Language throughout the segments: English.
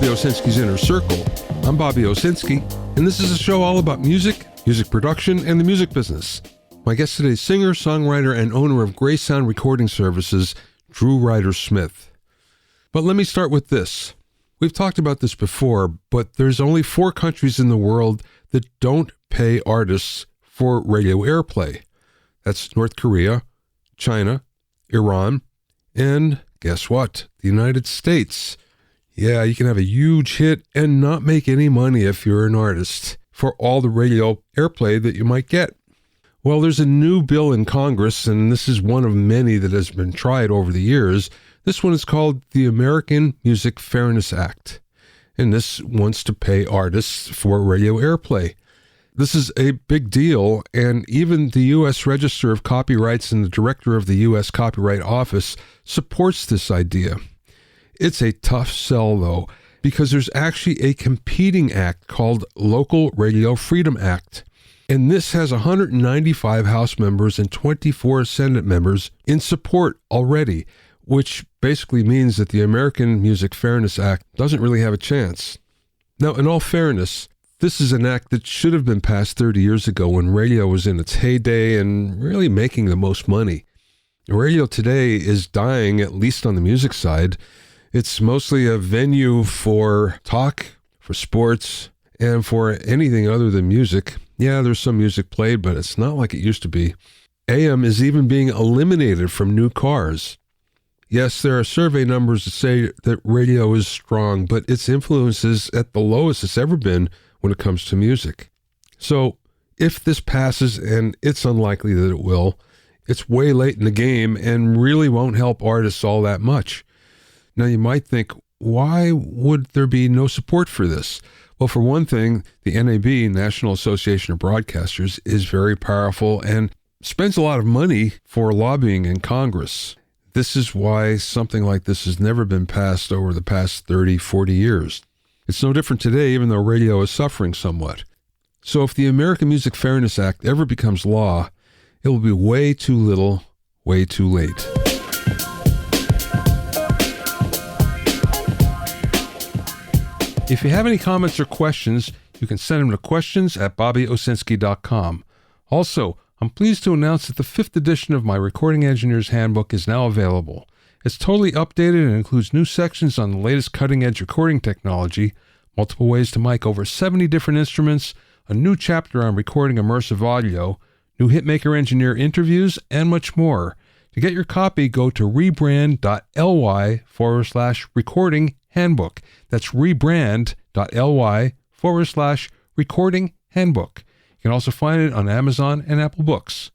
Bobby Owsinski's Inner Circle. I'm Bobby Owsinski, and this is a show all about music, music production, and the music business. My guest today is singer, songwriter, and owner of Gray Sound Recording Services, Drew Ryder Smith. But let me start with this. We've talked about this before, but there's only 4 countries in the world that don't pay artists for radio airplay. That's North Korea, China, Iran, and guess what? The United States. Yeah, you can have a huge hit and not make any money if you're an artist for all the radio airplay that you might get. Well, there's a new bill in Congress, and this is one of many that has been tried over the years. This one is called the American Music Fairness Act, and this wants to pay artists for radio airplay. This is a big deal, and even the U.S. Register of Copyrights and the director of the U.S. Copyright Office supports this idea. It's a tough sell, though, because there's actually a competing act called Local Radio Freedom Act, and this has 195 House members and 24 Senate members in support already, which basically means that the American Music Fairness Act doesn't really have a chance. Now, in all fairness, this is an act that should have been passed 30 years ago when radio was in its heyday and really making the most money. Radio today is dying, at least on the music side. It's mostly a venue for talk, for sports, and for anything other than music. Yeah, there's some music played, but it's not like it used to be. AM is even being eliminated from new cars. Yes, there are survey numbers that say that radio is strong, but its influence is at the lowest it's ever been when it comes to music. So, if this passes, and it's unlikely that it will, it's way late in the game and really won't help artists all that much. Now, you might think, why would there be no support for this? Well, for one thing, the NAB, National Association of Broadcasters, is very powerful and spends a lot of money for lobbying in Congress. This is why something like this has never been passed over the past 30, 40 years. It's no different today, even though radio is suffering somewhat. So if the American Music Fairness Act ever becomes law, it will be way too little, way too late. If you have any comments or questions, you can send them to questions@bobbyowsinski.com. Also, I'm pleased to announce that the 5th edition of my Recording Engineer's Handbook is now available. It's totally updated and includes new sections on the latest cutting-edge recording technology, multiple ways to mic over 70 different instruments, a new chapter on recording immersive audio, new hitmaker engineer interviews, and much more. To get your copy, go to rebrand.ly/recording handbook. That's rebrand.ly/recording handbook. You can also find it on Amazon and Apple Books.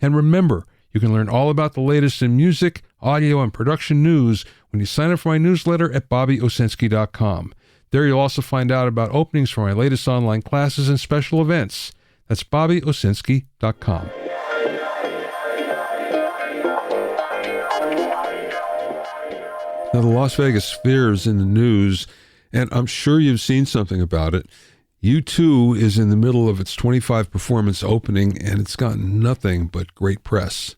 And remember, you can learn all about the latest in music, audio, and production news when you sign up for my newsletter at bobbyowsinski.com. There you'll also find out about openings for my latest online classes and special events. That's bobbyowsinski.com. Now, the Las Vegas Sphere is in the news, and I'm sure you've seen something about it. U2 is in the middle of its 25 performance opening, and it's gotten nothing but great press.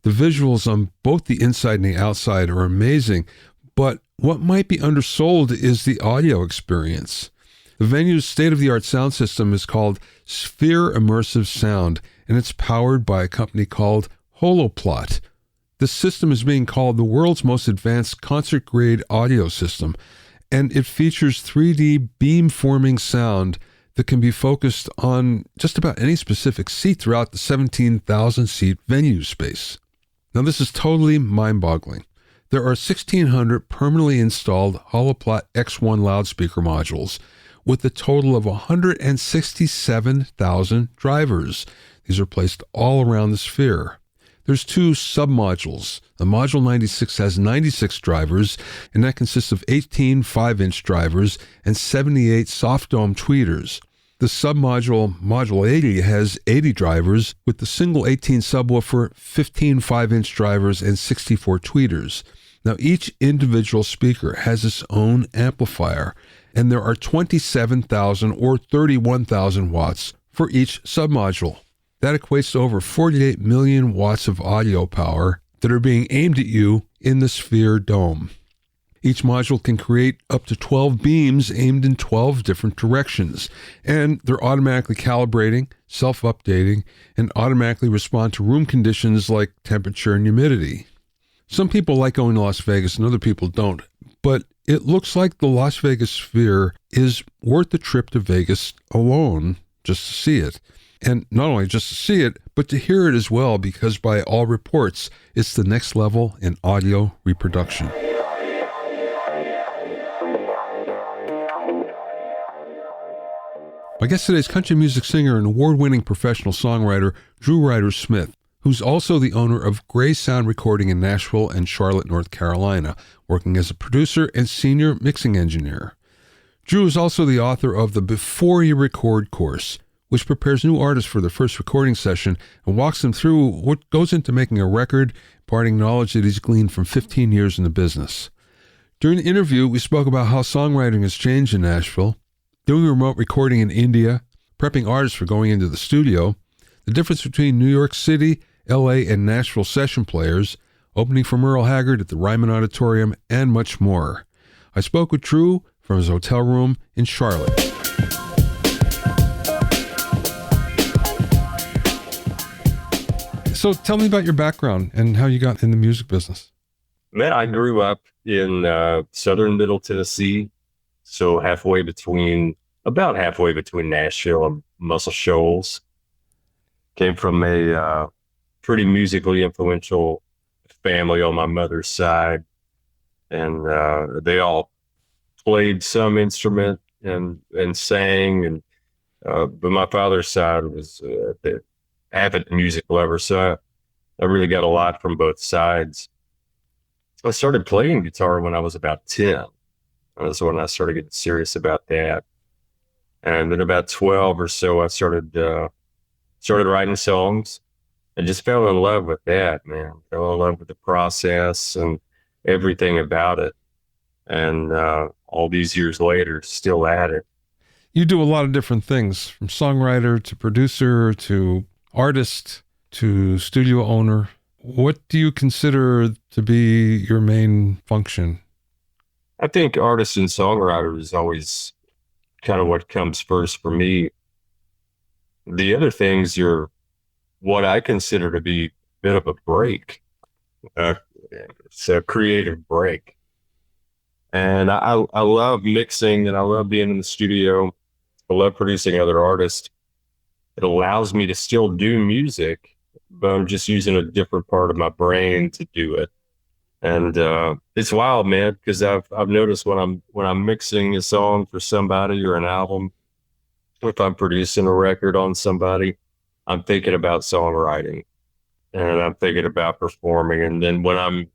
The visuals on both the inside and the outside are amazing, but what might be undersold is the audio experience. The venue's state-of-the-art sound system is called Sphere Immersive Sound, and it's powered by a company called Holoplot. This system is being called the world's most advanced concert-grade audio system, and it features 3D beam-forming sound that can be focused on just about any specific seat throughout the 17,000-seat venue space. Now, this is totally mind-boggling. There are 1,600 permanently installed Holoplot X1 loudspeaker modules with a total of 167,000 drivers. These are placed all around the Sphere. There's 2 sub-modules. The Module 96 has 96 drivers, and that consists of 18 5-inch drivers and 78 soft-dome tweeters. The sub-module, Module 80, has 80 drivers, with the single 18 subwoofer, 15 5-inch drivers, and 64 tweeters. Now, each individual speaker has its own amplifier, and there are 27,000 or 31,000 watts for each submodule. That equates to over 48 million watts of audio power that are being aimed at you in the Sphere Dome. Each module can create up to 12 beams aimed in 12 different directions, and they're automatically calibrating, self-updating, and automatically respond to room conditions like temperature and humidity. Some people like going to Las Vegas and other people don't, but it looks like the Las Vegas Sphere is worth the trip to Vegas alone just to see it. And not only just to see it, but to hear it as well, because by all reports, it's the next level in audio reproduction. My guest today is country music singer and award-winning professional songwriter Drew Ryder Smith, who's also the owner of Gray Sound Recording in Nashville and Charlotte, North Carolina, working as a producer and senior mixing engineer. Drew is also the author of the Before You Record course, which prepares new artists for their first recording session and walks them through what goes into making a record, imparting knowledge that he's gleaned from 15 years in the business. During the interview, we spoke about how songwriting has changed in Nashville, doing remote recording in India, prepping artists for going into the studio, the difference between New York City, LA, and Nashville session players, opening for Merle Haggard at the Ryman Auditorium, and much more. I spoke with Drew from his hotel room in Charlotte. So tell me about your background and how you got in the music business. Man, I grew up in southern Middle Tennessee, so about halfway between Nashville and Muscle Shoals. Came from a pretty musically influential family on my mother's side, and they all played some instrument and sang, and but my father's side was avid music lover, so I really got a lot from both sides. I started playing guitar when I was about 10. That's when I started getting serious about that. And then about 12 or so, I started writing songs and just fell in love with that, man. Fell in love with the process and everything about it. And all these years later, still at it. You do a lot of different things, from songwriter to producer to artist to studio owner. What do you consider to be your main function? I think artist and songwriter is always kind of what comes first for me. The other things are what I consider to be a bit of a break. It's a creative break. And I love mixing, and I love being in the studio. I love producing other artists. It allows me to still do music, but I'm just using a different part of my brain to do it. And it's wild, man, because I've noticed when I'm mixing a song for somebody or an album, if I'm producing a record on somebody, I'm thinking about songwriting, and I'm thinking about performing. And then when I'm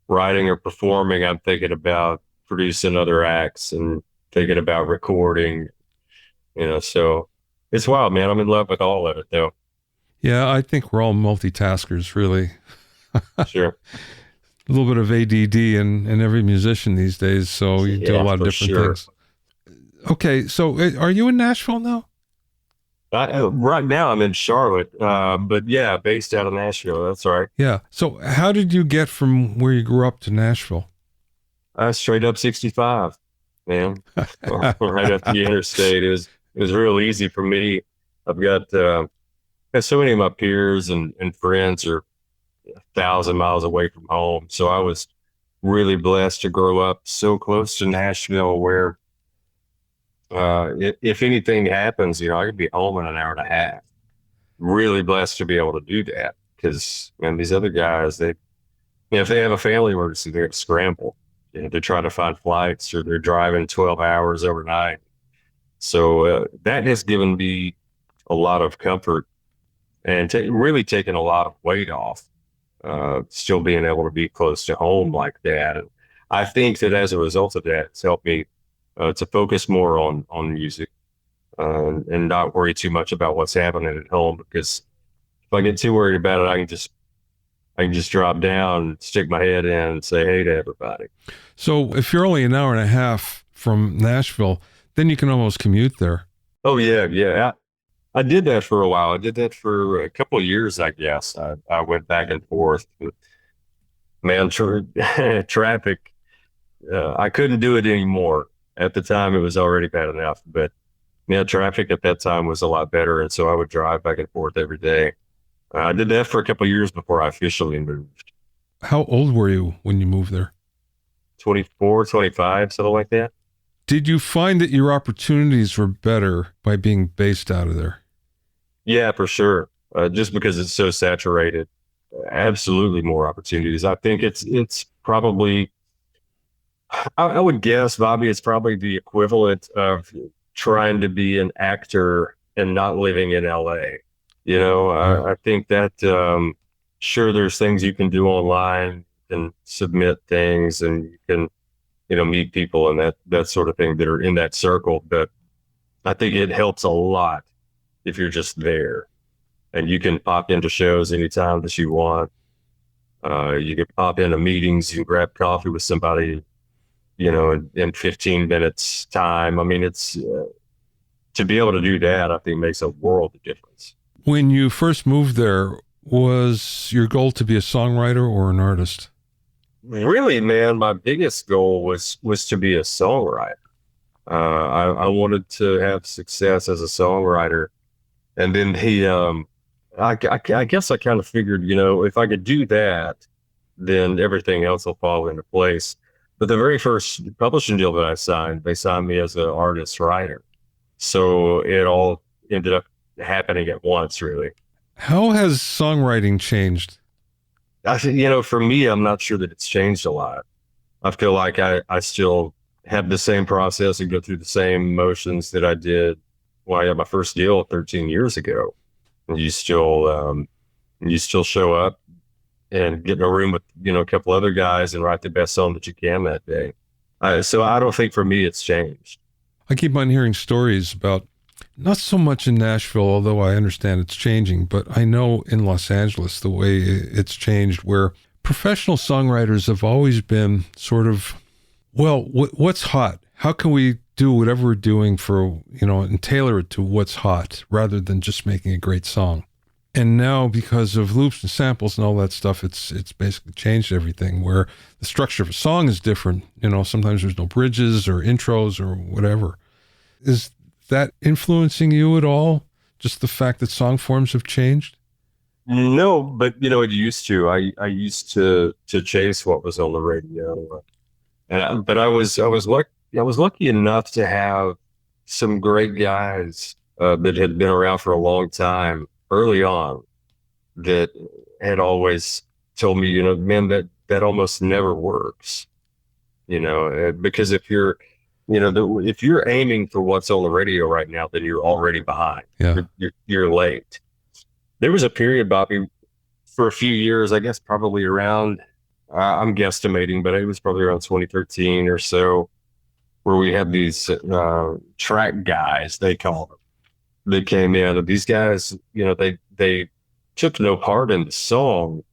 writing or performing, I'm thinking about producing other acts and thinking about recording. So it's wild, man. I'm in love with all of it, though. Yeah, I think we're all multitaskers, really. Sure. A little bit of ADD in every musician these days, so you do a lot of different things. Okay, so are you in Nashville now? Right now I'm in Charlotte, but yeah, based out of Nashville. That's right. Yeah. So how did you get from where you grew up to Nashville? Straight up 65, man. Right up the interstate. It was real easy for me. I've got so many of my peers and friends are 1,000 miles away from home. So I was really blessed to grow up so close to Nashville where if anything happens, I could be home in an hour and a half. Really blessed to be able to do that, because these other guys, if they have a family emergency, they're to scramble. They're trying to find flights, or they're driving 12 hours overnight. So that has given me a lot of comfort and really taken a lot of weight off. Still being able to be close to home like that. And I think that as a result of that, it's helped me to focus more on music and not worry too much about what's happening at home, because if I get too worried about it, I can just drop down, stick my head in, and say hey to everybody. So if you're only an hour and a half from Nashville, then you can almost commute there. Oh, yeah. I did that for a while. I did that for a couple of years, I guess. I went back and forth. Man, traffic I couldn't do it anymore. At the time, it was already bad enough, but yeah, traffic at that time was a lot better. And so I would drive back and forth every day. I did that for a couple of years before I officially moved. How old were you when you moved there? 24, 25, something like that. Did you find that your opportunities were better by being based out of there? Yeah, for sure. Just because it's so saturated, absolutely more opportunities. I think it's probably, I would guess, Bobby, it's probably the equivalent of trying to be an actor and not living in LA. You know, I think that sure, there's things you can do online and submit things, and you can, meet people and that sort of thing that are in that circle. But I think it helps a lot if you're just there and you can pop into shows anytime that you want. You can pop into meetings, you can grab coffee with somebody, in 15 minutes time. I mean, it's to be able to do that, I think makes a world of difference. When you first moved there, was your goal to be a songwriter or an artist? Really, man, my biggest goal was to be a songwriter. I wanted to have success as a songwriter. And then I guess I kind of figured, if I could do that, then everything else will fall into place. But the very first publishing deal that I signed, they signed me as an artist writer. So it all ended up happening at once, really. How has songwriting changed? I think, for me, I'm not sure that it's changed a lot. I feel like I still have the same process and go through the same motions that I did when I got my first deal 13 years ago. And you still show up and get in a room with, a couple other guys and write the best song that you can that day. So I don't think for me it's changed. I keep on hearing stories about, not so much in Nashville, although I understand it's changing, but I know in Los Angeles the way it's changed, where professional songwriters have always been sort of, well, what's hot? How can we do whatever we're doing for, and tailor it to what's hot rather than just making a great song? And now, because of loops and samples and all that stuff, it's basically changed everything, where the structure of a song is different. Sometimes there's no bridges or intros or whatever. Is that influencing you at all? Just the fact that song forms have changed? No, but it used to. I used to chase what was on the radio, but I was lucky enough to have some great guys that had been around for a long time early on that had always told me, man, that almost never works, because if you're if you're aiming for what's on the radio right now, then you're already behind. Yeah. You're late. There was a period, Bobby, for a few years, I guess probably around, I'm guesstimating, but it was probably around 2013 or so, where we had these track guys, they call them. They came in, and these guys, they took no part in the song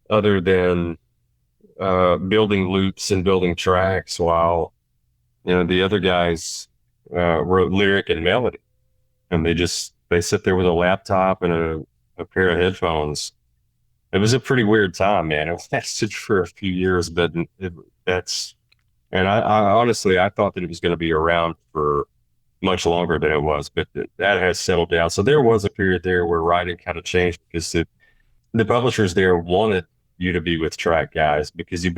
other than building loops and building tracks while the other guys wrote lyric and melody, and they sit there with a laptop and a pair of headphones. It was a pretty weird time, man. It lasted for a few years, but I honestly, I thought that it was going to be around for much longer than it was, but that has settled down. So there was a period there where writing kind of changed because the publishers there wanted you to be with track guys because you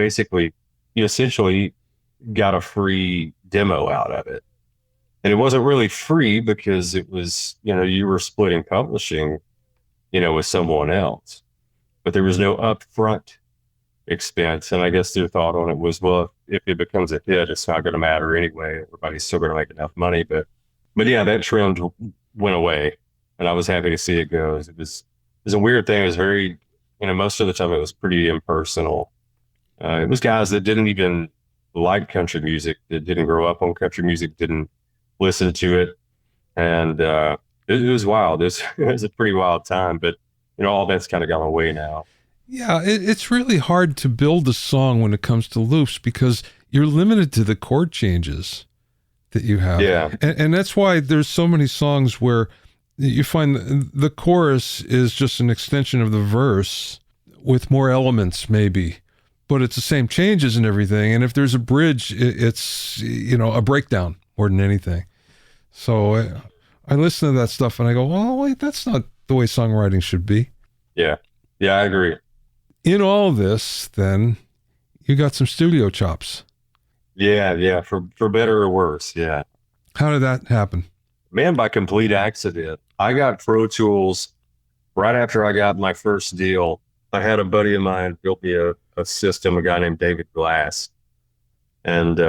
essentially got a free demo out of it. And it wasn't really free because it was, you were splitting publishing, with someone else, but there was no upfront expense. And I guess their thought on it was, well, if it becomes a hit, it's not going to matter anyway. Everybody's still going to make enough money. But yeah, that trend went away, and I was happy to see it go. It was a weird thing. It was very, most of the time it was pretty impersonal. It was guys that didn't even like country music, that didn't grow up on country music, didn't listen to it. And it was wild. It was a pretty wild time, but all that's kind of gone away now. Yeah, it's really hard to build a song when it comes to loops because you're limited to the chord changes that you have. Yeah. And that's why there's so many songs where you find the chorus is just an extension of the verse with more elements maybe, but it's the same changes and everything. And if there's a bridge, it's, a breakdown more than anything. So I listen to that stuff and I go, oh, wait, that's not the way songwriting should be. Yeah. Yeah, I agree. In all this, then, you got some studio chops. Yeah. For better or worse. Yeah. How did that happen? Man, by complete accident. I got Pro Tools right after I got my first deal. I had a buddy of mine built me a system, a guy named David Glass. And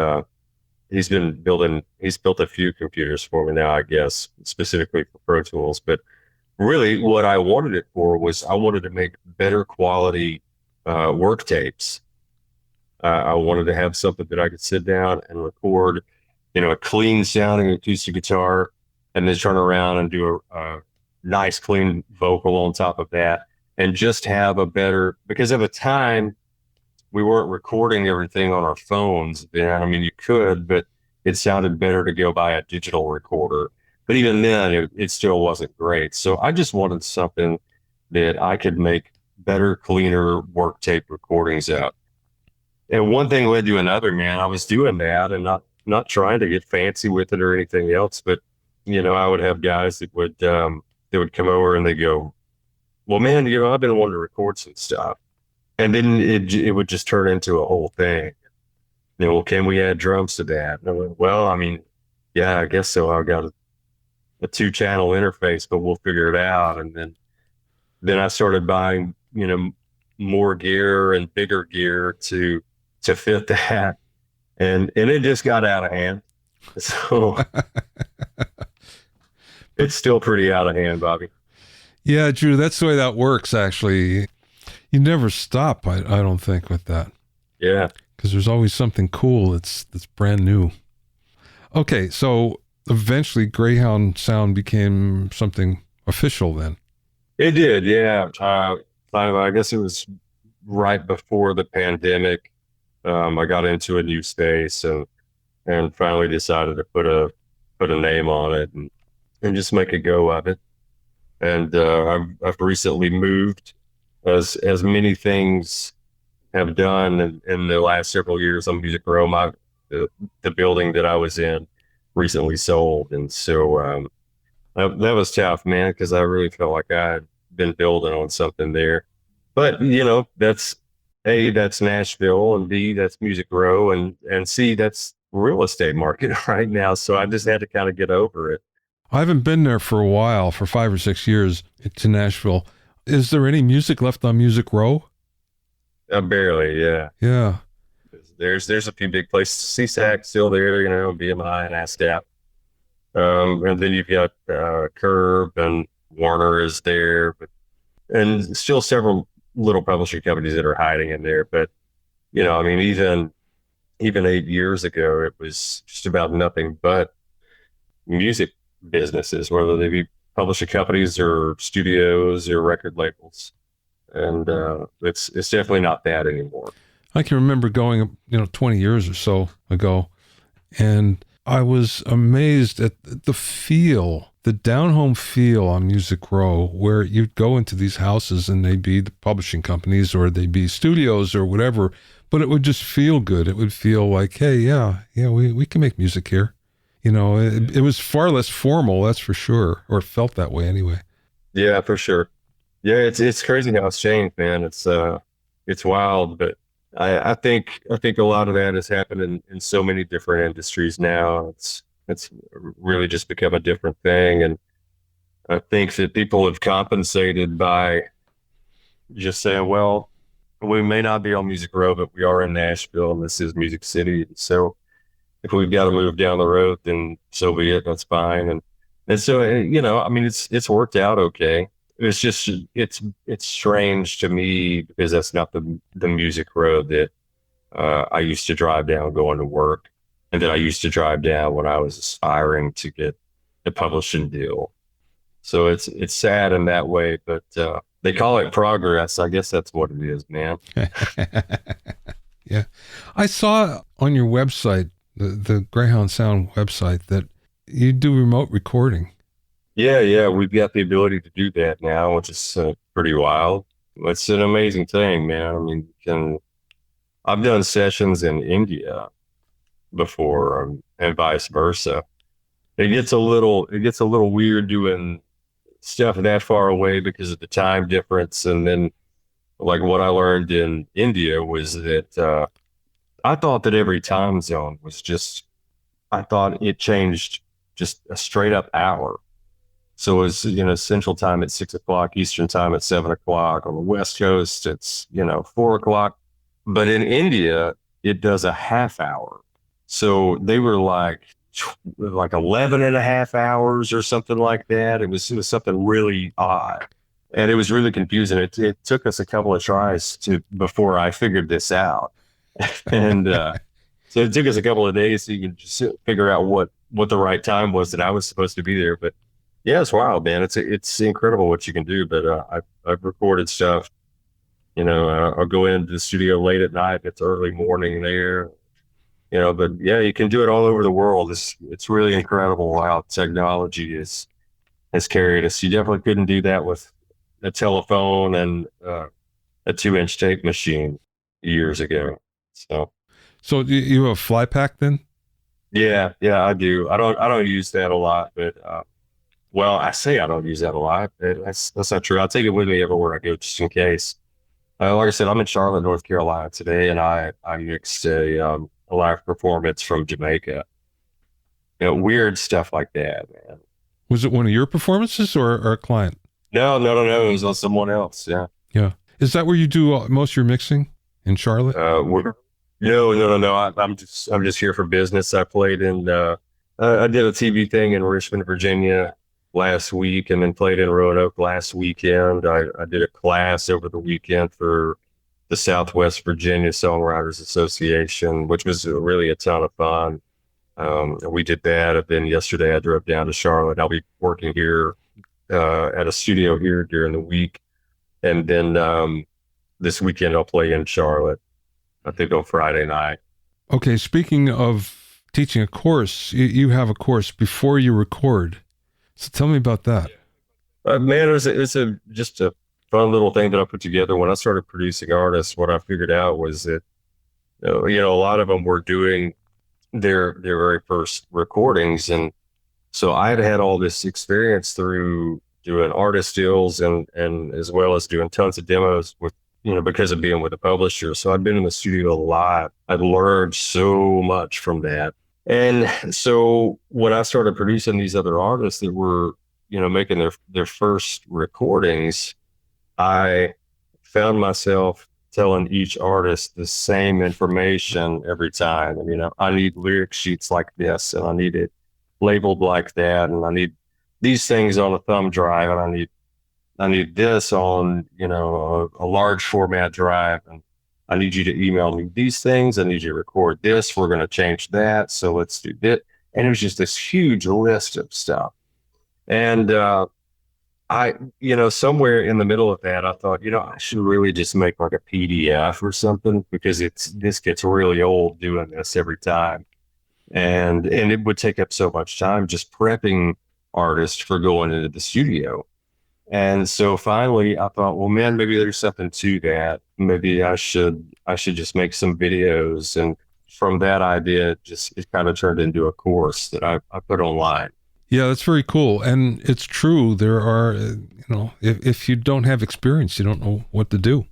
he's built a few computers for me now, I guess, specifically for Pro Tools. But really what I wanted it for was I wanted to make better quality work tapes. I wanted to have something that I could sit down and record, a clean sounding acoustic guitar, and then turn around and do a nice clean vocal on top of that, and just have a better, because at the time we weren't recording everything on our phones. I mean, you could, but it sounded better to go buy a digital recorder. But even then, it still wasn't great. So I just wanted something that I could make better, cleaner work tape recordings out. And one thing led to another, man. I was doing that and not trying to get fancy with it or anything else, but I would have guys that would come over and they go, well, man, I've been wanting to record some stuff. And then it would just turn into a whole thing. Well, can we add drums to that? And I went, well, I mean, yeah, I guess so. I've got a 2-channel interface, but we'll figure it out. And then I started buying, more gear and bigger gear to fit that. And it just got out of hand. So it's still pretty out of hand, Bobby. Yeah, Drew, that's the way that works, actually. You never stop, I don't think, with that. Yeah. Because there's always something cool that's brand new. Okay, so eventually Greyhound Sound became something official then. It did, yeah. I guess it was right before the pandemic. I got into a new space and finally decided to put a name on it and just make a go of it. And I've recently moved, as many things have done in the last several years on Music Row. The building that I was in recently sold, and so that was tough, man, because I really felt like I had been building on something there. But that's A, that's Nashville, and B, that's Music Row, and C, that's real estate market right now. So I just had to kind of get over it. I haven't been there for a while, for 5 or 6 years, to Nashville. Is there any music left on Music Row? Barely, yeah. Yeah. There's a few big places. CSAC still there, BMI and ASCAP. And then you've got Curb and Warner is there, and still several little publishing companies that are hiding in there. But I mean, even 8 years ago, it was just about nothing but music businesses, whether they be publishing companies or studios or record labels. And it's definitely not that anymore. I can remember going, 20 years or so ago, and I was amazed at the feel, the down-home feel on Music Row, where you'd go into these houses and they'd be the publishing companies or they'd be studios or whatever, but it would just feel good. It would feel like, hey, yeah, we can make music here. It was far less formal, that's for sure, or it felt that way anyway. Yeah, for sure. Yeah, it's crazy how it's changed, man. It's wild, but I think a lot of that has happened in so many different industries now. It's really just become a different thing, and I think that people have compensated by just saying, well, we may not be on Music Row, but we are in Nashville, and this is Music City. So if we've got to move down the road, then so be it. That's fine. And so I mean, it's worked out okay. It's just it's strange to me because that's not the Music Road that I used to drive down going to work, and that I used to drive down when I was aspiring to get a publishing deal. So it's sad in that way, but they call it progress. I guess that's what it is, man. Yeah, I saw on your website, the Greyhound Sound website, that you do remote recording. Yeah, we've got the ability to do that now, which is pretty wild. It's an amazing thing, man. I mean, I've done sessions in India before, and vice versa. It gets a little weird doing stuff that far away because of the time difference. And then, like, what I learned in India was that I thought that every time zone was just, I thought it changed just a straight up hour. So it's, Central Time at 6 o'clock, Eastern Time at 7 o'clock. On the West Coast, it's, 4 o'clock. But in India, it does a half hour. So they were like 11 and a half hours or something like that. It was something really odd. And it was really confusing. It took us a couple of tries before I figured this out. And so it took us a couple of days so you can just figure out what the right time was that I was supposed to be there. But yeah, it's wild, man. It's incredible what you can do. But I've recorded stuff. I'll go into the studio late at night. It's early morning there. But yeah, you can do it all over the world. It's really incredible how technology has carried us. You definitely couldn't do that with a telephone and a 2-inch tape machine years ago. So So you have a fly pack then? yeah, I do. I don't use that a lot, but well, I say I don't use that a lot, but that's not true. I'll take it with me everywhere I go just in case. Like I said, I'm in Charlotte, North Carolina today, and I mixed a live performance from Jamaica. Weird stuff like that, man. Was it one of your performances or a client? No. It was on someone else. Yeah. Yeah. Is that where you do most of your mixing in Charlotte? No. I'm just here for business. I played I did a TV thing in Richmond, Virginia last week, and then played in Roanoke last weekend. I did a class over the weekend for the Southwest Virginia Songwriters Association, which was really a ton of fun. We did that. And then yesterday I drove down to Charlotte. I'll be working here at a studio here during the week. And then this weekend I'll play in Charlotte, I think on Friday night. Okay, speaking of teaching a course, you have a course before you record. So tell me about that. Man, it's just a fun little thing that I put together. When I started producing artists, what I figured out was that, a lot of them were doing their very first recordings. And so I had all this experience through doing artist deals and as well as doing tons of demos with, because of being with a publisher. So I'd been in the studio a lot. I'd learned so much from that. And so when I started producing these other artists that were, making their first recordings, I found myself telling each artist the same information every time. And, I need lyric sheets like this, and I need it labeled like that, and I need these things on a thumb drive, and I need this on, a large format drive, and I need you to email me these things. I need you to record this. We're going to change that. So let's do this. And it was just this huge list of stuff. And somewhere in the middle of that, I thought, I should really just make like a PDF or something, because this gets really old doing this every time. And it would take up so much time just prepping artists for going into the studio. And so finally I thought, well, man, maybe there's something to that. Maybe I should just make some videos. And from that idea, it kind of turned into a course that I put online. Yeah, that's very cool. And it's true. There are, if you don't have experience, you don't know what to do.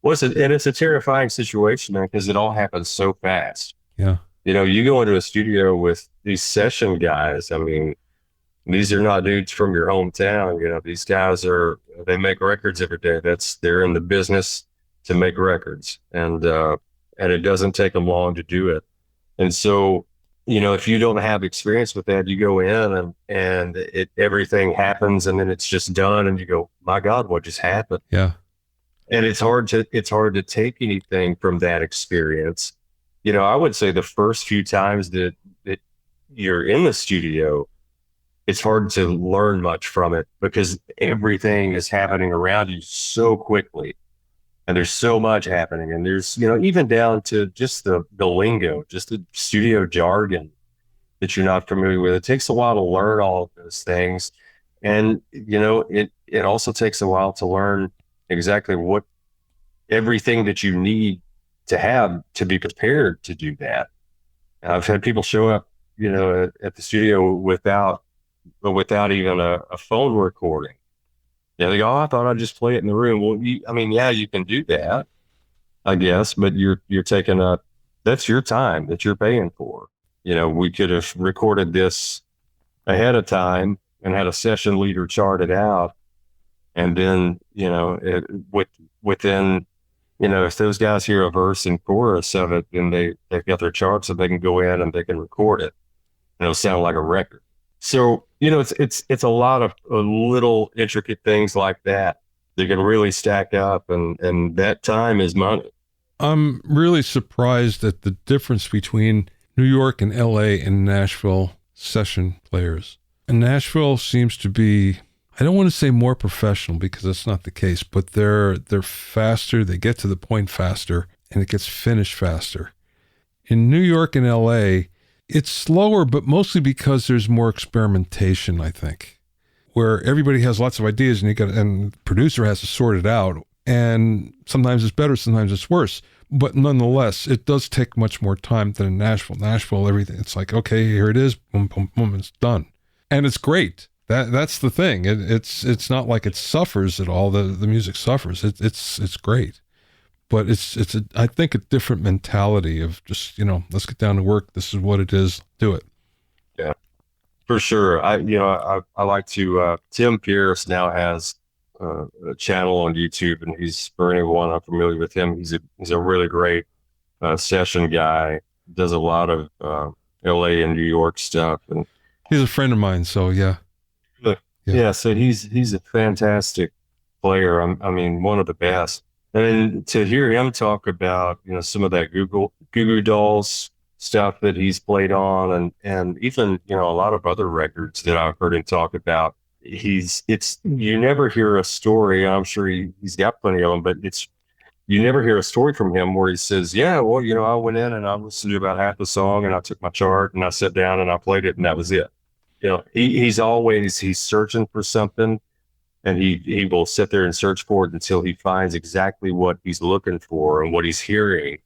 Well, it's a terrifying situation, man, because it all happens so fast. Yeah. You go into a studio with these session guys. I mean, these are not dudes from your hometown. These guys they make records every day. They're in the business to make records, and it doesn't take them long to do it. And so, if you don't have experience with that, you go in and everything happens, and then it's just done, and you go, my God, what just happened? Yeah. And it's hard to take anything from that experience. I would say the first few times that you're in the studio, it's hard to learn much from it, because everything is happening around you so quickly, and there's so much happening. And there's, even down to just the lingo, just the studio jargon that you're not familiar with. It takes a while to learn all of those things. And, it also takes a while to learn exactly what everything that you need to be prepared to do that. I've had people show up, at the studio without even a phone recording. Yeah, they go, "Oh, I thought I'd just play it in the room." Well, yeah, you can do that, I guess, but you're taking that's your time that you're paying for. We could have recorded this ahead of time and had a session leader chart it out, and then within if those guys hear a verse and chorus of it, then they've got their charts, so they can go in and they can record it, and it'll sound like a record. So it's a lot of little intricate things like that can really stack up, and that time is money. I'm really surprised at the difference between New York and LA and Nashville session players. And Nashville seems to be, I don't want to say more professional because that's not the case, but they're faster, they get to the point faster, and it gets finished faster. In New York and LA, it's slower, but mostly because there's more experimentation, I think, where everybody has lots of ideas and the producer has to sort it out. And sometimes it's better, sometimes it's worse. But nonetheless, it does take much more time than in Nashville. Nashville, everything, it's like, okay, here it is, boom, boom, boom, it's done. And it's great. That's the thing. It's not like it suffers at all. The music suffers. It's great. But it's I think a different mentality of just, let's get down to work. This is what it is. Do it. Yeah, for sure. I like to, Tim Pierce now has a channel on YouTube, and for anyone unfamiliar with him, he's a really great session guy. Does a lot of LA and New York stuff, and he's a friend of mine. So yeah. So he's a fantastic player. I mean, one of the best. And to hear him talk about some of that Goo Goo Dolls stuff that he's played on, and even a lot of other records that I've heard him talk about. You never hear a story. I'm sure he's got plenty of them, but you never hear a story from him where he says, "Yeah, well, I went in and I listened to about half the song, and I took my chart and I sat down and I played it, and that was it." He's always searching for something, and he will sit there and search for it until he finds exactly what he's looking for and what he's hearing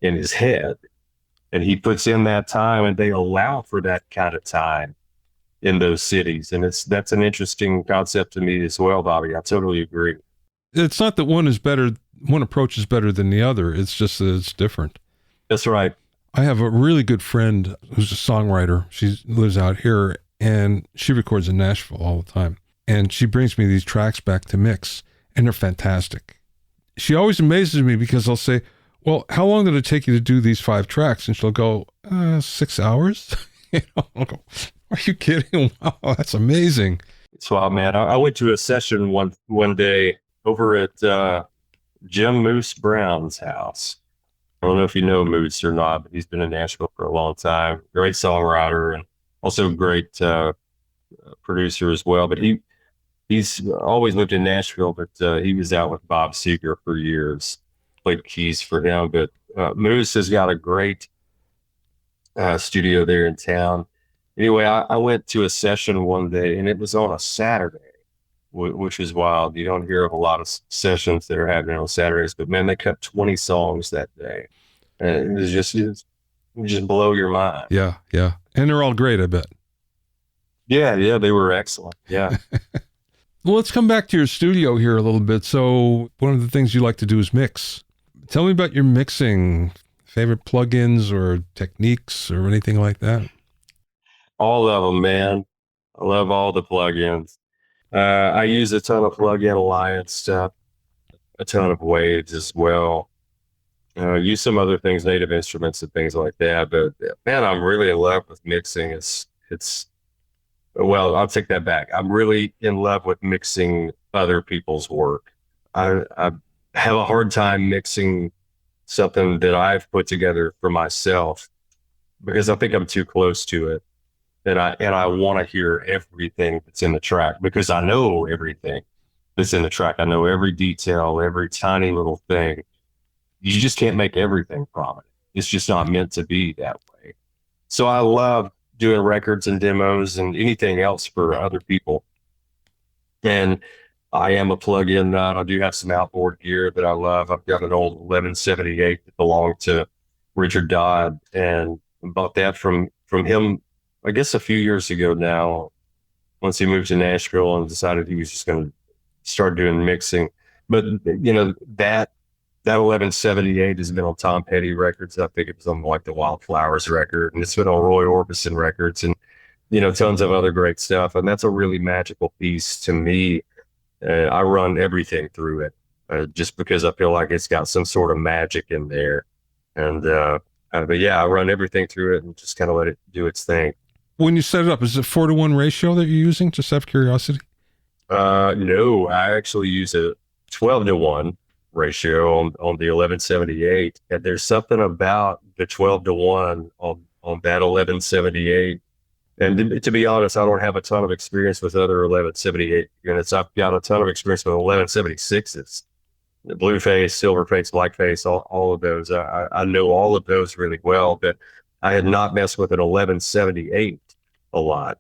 in his head, and he puts in that time, and they allow for that kind of time in those cities. And that's an interesting concept to me as well, Bobby. I totally agree. It's not that one approach is better than the other. It's just that it's different. That's right. I have a really good friend who's a songwriter. She lives out here, and she records in Nashville all the time. And she brings me these tracks back to mix, and they're fantastic. She always amazes me because I'll say, "Well, how long did it take you to do these 5 tracks?" And she'll go, 6 hours. I'll go, "Are you kidding? Wow, that's amazing." It's wild, man. I went to a session one day over at Jim Moose Brown's house. I don't know if you know Moose or not, but he's been in Nashville for a long time. Great songwriter and also great producer as well. But he's always lived in Nashville, but he was out with Bob Seger for years, played keys for him. But Moose has got a great studio there in town. Anyway, I went to a session one day, and it was on a Saturday, which is wild. You don't hear of a lot of sessions that are happening on Saturdays, but man, they cut 20 songs that day. And it was just blow your mind. Yeah. And they're all great, I bet. Yeah, they were excellent. Yeah. Well, let's come back to your studio here a little bit. So one of the things you like to do is mix. Tell me about your mixing, favorite plugins or techniques or anything like that. All of them, man. I love all the plugins. I use a ton of plugin alliance stuff, a ton of waves as well. Use some other things, native instruments and things like that. But man, I'm really in love with mixing. Well, I'll take that back. I'm really in love with mixing other people's work. I have a hard time mixing something that I've put together for myself because I think I'm too close to it. And I want to hear everything that's in the track because I know everything that's in the track. I know every detail, every tiny little thing. You just can't make everything prominent. It's just not meant to be that way. So I love doing records and demos and anything else for other people. And I am a plug-in nut. I do have some outboard gear that I love. I've got an old 1178 that belonged to Richard Dodd, and bought that from him, I guess a few years ago now, once he moved to Nashville and decided he was just going to start doing mixing. But that 1178 has been on Tom Petty records. I think it was on like the Wildflowers record, and it's been on Roy Orbison records, and tons of other great stuff. And that's a really magical piece to me. I run everything through it, just because I feel like it's got some sort of magic in there. And but yeah, I run everything through it and just kind of let it do its thing. When you set it up, is it 4-to-1 ratio that you're using? Just out of curiosity. No, I actually use a 12-to-1 ratio on the 1178, and there's something about the 12-to-1 on that 1178. And to be honest, I don't have a ton of experience with other 1178 units. I've got a ton of experience with 1176s, the blue face, silver face, black face, all of those. I know all of those really well, but I had not messed with an 1178 a lot,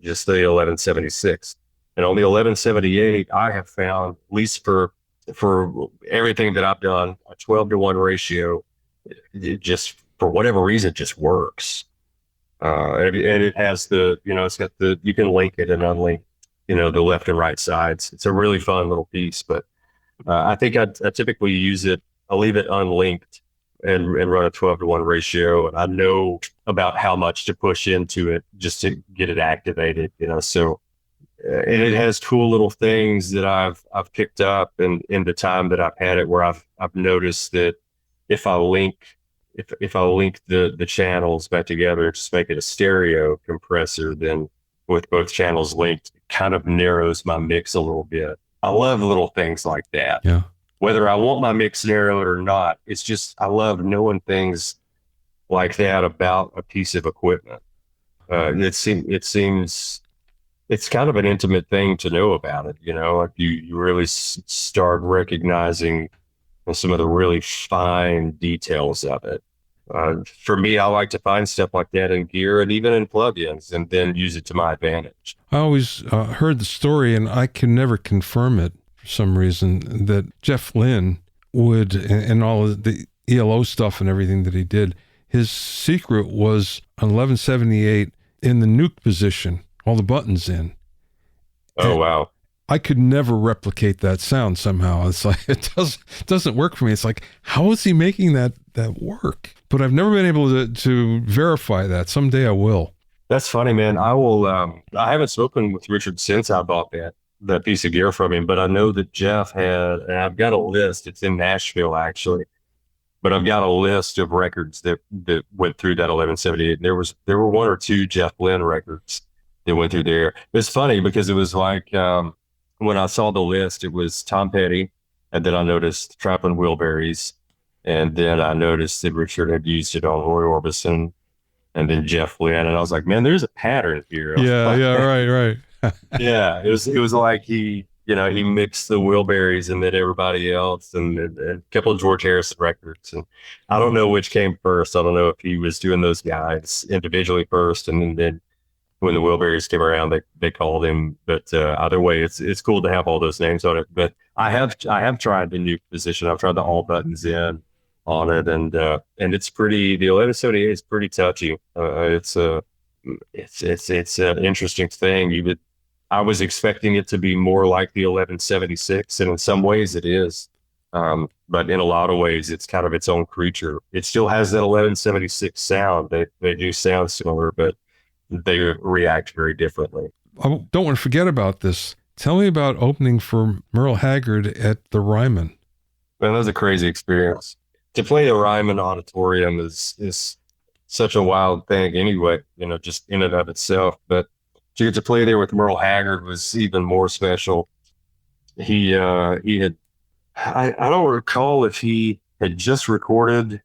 just the 1176. And on the 1178, I have found, at least for everything that I've done, a 12-to-1 ratio, it just, for whatever reason, just works. And it has it's got you can link it and unlink, the left and right sides. It's a really fun little piece, but I think I typically use it. I'll leave it unlinked and run a 12-to-1 ratio. And I know about how much to push into it just to get it activated, so, and it has cool little things that I've picked up in the time that I've had it, where I've noticed that if I link the channels back together, just make it a stereo compressor, then with both channels linked, it kind of narrows my mix a little bit. I love little things like that. Yeah. Whether I want my mix narrowed or not, it's just, I love knowing things like that about a piece of equipment. It seems it's kind of an intimate thing to know about it. Like you really start recognizing some of the really fine details of it. For me, I like to find stuff like that in gear and even in plugins, and then use it to my advantage. I always heard the story, and I can never confirm it for some reason, that Jeff Lynne would, and all of the ELO stuff and everything that he did, his secret was an 1178 in the nuke position, all the buttons in. Oh, and wow. I could never replicate that sound somehow. It's like, it doesn't work for me. It's like, how is he making that work? But I've never been able to verify that. Someday I will. That's funny, man. I will, I haven't spoken with Richard since I bought that piece of gear from him, but I know that Jeff had, and I've got a list. It's in Nashville, actually, but I've got a list of records that went through that 1178. And there were one or two Jeff Lynne records that went through there. It's funny because it was like, when I saw the list, it was Tom Petty, and then I noticed Trappin' Wheelberries, and then I noticed that Richard had used it on Roy Orbison, and then Jeff Lynne, and I was like, man, there's a pattern here. Right. Yeah, it was like he mixed the Wheelberries and then everybody else, and a couple of George Harrison records, and I don't know which came first. I don't know if he was doing those guys individually first, and then when the Wheelberries came around, they called him. But either way, it's cool to have all those names on it. But I have tried the nuke position. I've tried the all buttons in on it, and it's pretty. The 1178 is pretty touchy. It's an interesting thing. I was expecting it to be more like the 1176, and in some ways it is. But in a lot of ways, it's kind of its own creature. It still has that 1176 sound. They do sound similar, but they react very differently. I don't want to forget about this. Tell me about opening for Merle Haggard at the Ryman. Man, that was a crazy experience. To play the Ryman Auditorium is such a wild thing anyway, just in and of itself. But to get to play there with Merle Haggard was even more special. He had, I don't recall if he had just recorded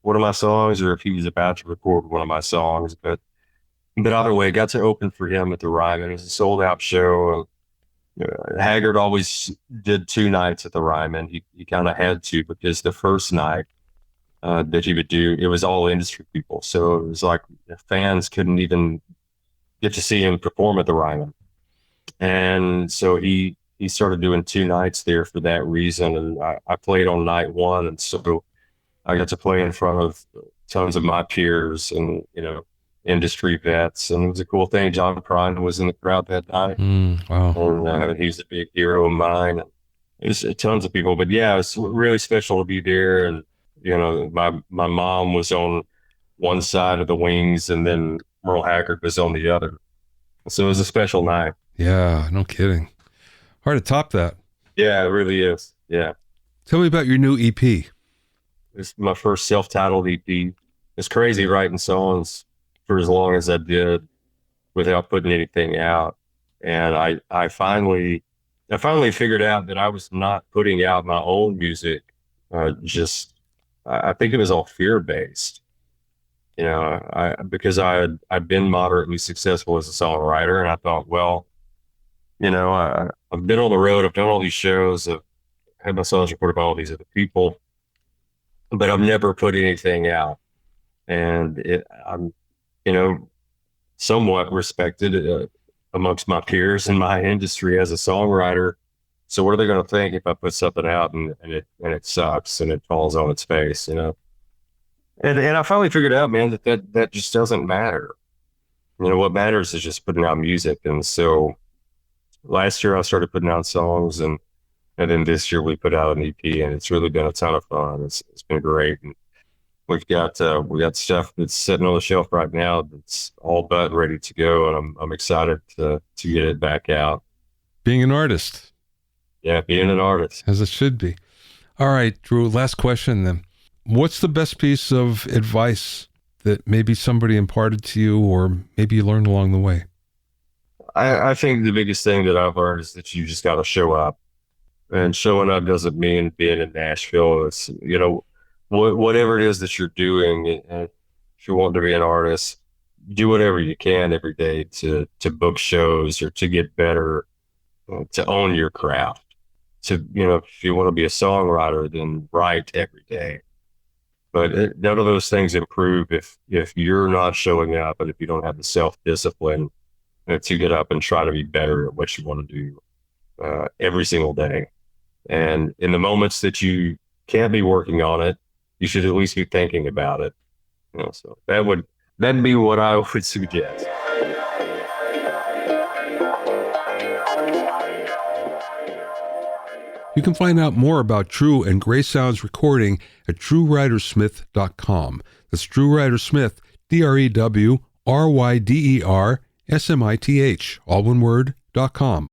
one of my songs or if he was about to record one of my songs, but either way, got to open for him at the Ryman. It was a sold out show. Haggard always did 2 nights at the Ryman. He kind of had to, because the first night that he would do, it was all industry people. So it was like the fans couldn't even get to see him perform at the Ryman. And so he he started doing 2 nights there for that reason. And I played on night one. And so I got to play in front of tons of my peers and, industry vets. And it was a cool thing. John Prine was in the crowd that night. Wow. And he's a big hero of mine. And it was tons of people. But yeah, it's really special to be there. And, my mom was on one side of the wings, and then Merle Haggard was on the other. So it was a special night. Yeah, no kidding. Hard to top that. Yeah, it really is. Yeah. Tell me about your new EP. It's my first self-titled EP. It's crazy writing songs for as long as I did without putting anything out. And I finally figured out that I was not putting out my own music. I think it was all fear-based. Because I'd been moderately successful as a songwriter, and I thought, well, I've been on the road, I've done all these shows, I've had my songs recorded by all these other people, but I've never put anything out. And I'm, somewhat respected amongst my peers in my industry as a songwriter. So what are they going to think if I put something out and it sucks and it falls on its face, And I finally figured out, man, that just doesn't matter. What matters is just putting out music. And so last year I started putting out songs, and then this year we put out an EP, and it's really been a ton of fun. It's been great. And we got stuff that's sitting on the shelf right now that's all but ready to go, and I'm excited to get it back out. Being an artist. Yeah, being an artist. As it should be. All right, Drew, last question then. What's the best piece of advice that maybe somebody imparted to you, or maybe you learned along the way? I think the biggest thing that I've learned is that you just got to show up. And showing up doesn't mean being in Nashville. It's, whatever it is that you're doing, if you want to be an artist, do whatever you can every day to book shows or to get better, to own your craft. If you want to be a songwriter, then write every day. But none of those things improve if you're not showing up, and if you don't have the self-discipline to get up and try to be better at what you want to do every single day. And in the moments that you can't be working on it, you should at least be thinking about it. So that'd be what I would suggest. You can find out more about Drew and Gray Sounds recording at drewrydersmith.com. That's Drew Ryder Smith, DREWRYDERSMITH, all one word, .com.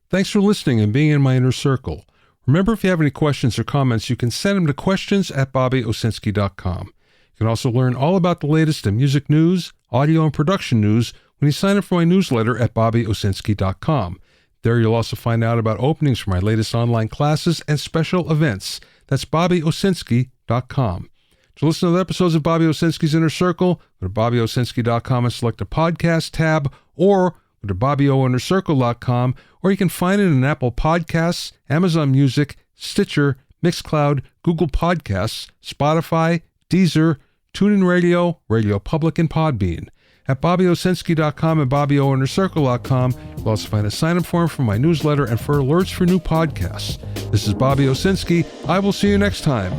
Thanks for listening and being in my inner circle. Remember, if you have any questions or comments, you can send them to questions@bobbyowsinski.com. You can also learn all about the latest in music news, audio, and production news when you sign up for my newsletter at bobbyowsinski.com. There you'll also find out about openings for my latest online classes and special events. That's bobbyowsinski.com. To listen to the episodes of Bobby Owsinski's Inner Circle, go to bobbyowsinski.com and select the podcast tab, or go to bobbyoinnercircle.com, or you can find it in Apple Podcasts, Amazon Music, Stitcher, Mixcloud, Google Podcasts, Spotify, Deezer, TuneIn Radio, Radio Public, and Podbean. At bobbyowsinski.com and bobbyoinnercircle.com, you'll also find a sign-up form for my newsletter and for alerts for new podcasts. This is Bobby Owsinski. I will see you next time.